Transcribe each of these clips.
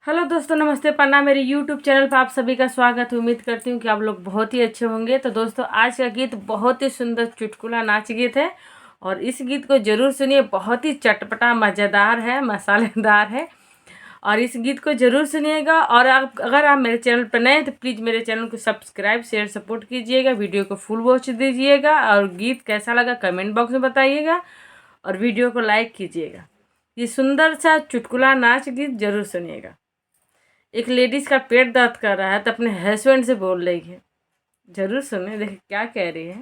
Hello दोस्तों, नमस्ते, प्रणाम। मेरे यूट्यूब चैनल पर आप सभी का स्वागत है। उम्मीद करती हूँ कि आप लोग बहुत ही अच्छे होंगे। तो दोस्तों, आज का गीत बहुत ही सुंदर चुटकुला नाच गीत है और इस गीत को ज़रूर सुनिए। बहुत ही चटपटा, मज़ेदार है, मसालेदार है और इस गीत को ज़रूर सुनिएगा। और आप अगर आप मेरे चैनल पर नए हैं तो प्लीज़ मेरे चैनल को सब्सक्राइब, शेयर, सपोर्ट कीजिएगा। वीडियो को फुल वॉच दीजिएगा और गीत कैसा लगा कमेंट बॉक्स में बताइएगा और वीडियो को लाइक कीजिएगा। ये सुंदर सा चुटकुला नाच गीत ज़रूर सुनिएगा। एक लेडीज का पेट दर्द कर रहा है तो अपने हस्बैंड से बोल रही है, जरूर सुने, देखिए क्या कह रही है।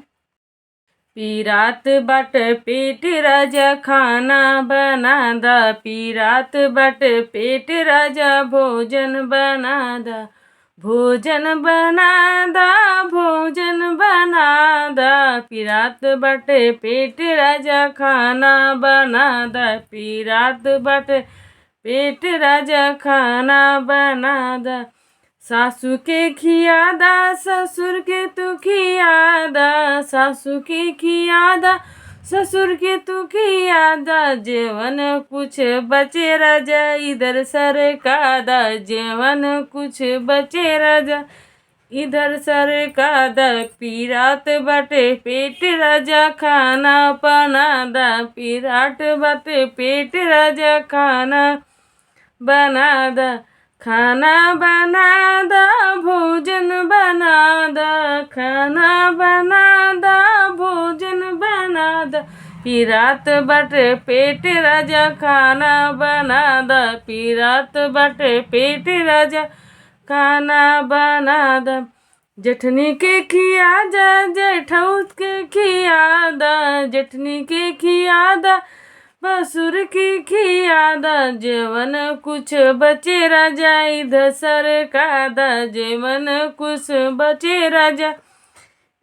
पीरात बट पेट राजा खाना बना दा, पीरात बट पेट राजा भोजन बना दा, भोजन बना दा, भोजन बना दा, पीरात बट पेट राजा खाना बना दा, पीरात बट पेट राजा खाना बना दा, सासू के खियादा ससुर के तू खियादा, सासू के खियादा ससुर के तू खियादा, जेवन कुछ बचे राजा इधर सरकादा, जेवन कुछ बचे राजा इधर सरकादा, पीरात बटे पेट राजा खाना बना दा, पीराट बटे पेट राजा खाना बना दा, खाना बना दा, भोजन बना दा, खाना बना दा, भोजन बना दा, पीरात बटे पेट राजा खाना बना दा, पीरात बटे पेट राजा खाना बना दा, जेठनी के खिया दा, जेठौत के खिया दा, जेठनी के खिया दा, बसुर की खियादा, जेवन कुछ बचे राजा इधर सरकादा, जेवन कुछ बचे राजा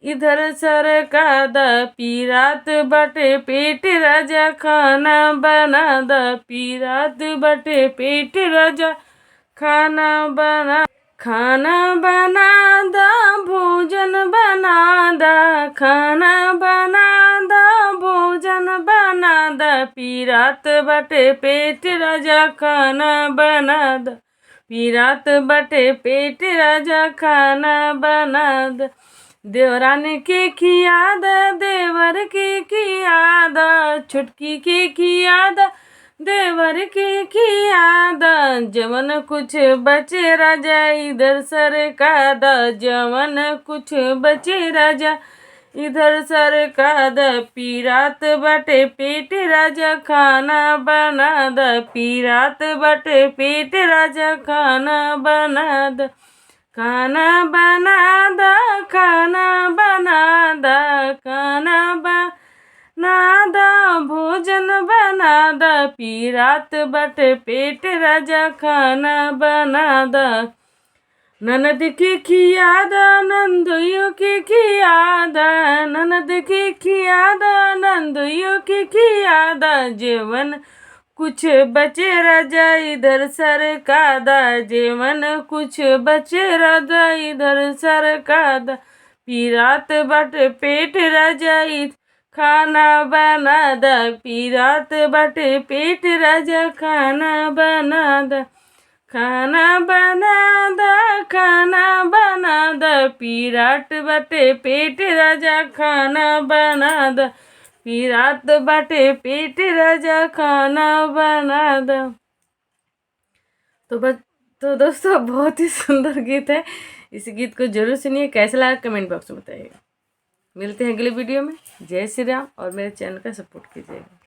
इधर सरकादा, पीरात बटे पेट राजा खाना बना दा, पीरात बटे पेट राजा खाना बना, खाना बना दा, भोजन बना दा, खाना बना दा, भोजन बना दा, पीरात बटे पेट राजा खाना बना दा, पीरात बटे पेट राजा खाना बना दा, देवरानी के खियादा, देवर के खियादा, छुटकी के खियादा, देवर के खियादा, जवन कुछ बचे राजा इधर सरकादा, जवन कुछ बचे राजा इधर सरकादा, पीरात बटे पेट राजा खाना बना दा, पीरात बटे पेट राजा खाना बना दा, खाना बना दा, खाना बना दा, खाना बना दा, भोजन बना दा, पीरात बटे पेट राजा खाना बना दा, ननद की खियादा, नंदोइयों की खियादा, ननद की खियादा, नंदोइयों की खियादा, जेवन कुछ बचे राजा इधर सरकादा, जेवन कुछ बचे राजा इधर सरकादा, पीरात बट पेट राजा खाना बना दा, पीरात बट पेट राजा खाना बना दा, खाना बना दा, खाना बना दा, पीराट बटे पेट राजा खाना बना दा, पीरात बटे पेट राजा खाना बना दा। तो दोस्तों, बहुत ही सुंदर गीत है। इस गीत को जरूर सुनिए। कैसा लगा कमेंट बॉक्स में बताइएगा। मिलते हैं अगले वीडियो में। जय श्री राम और मेरे चैनल का सपोर्ट कीजिएगा।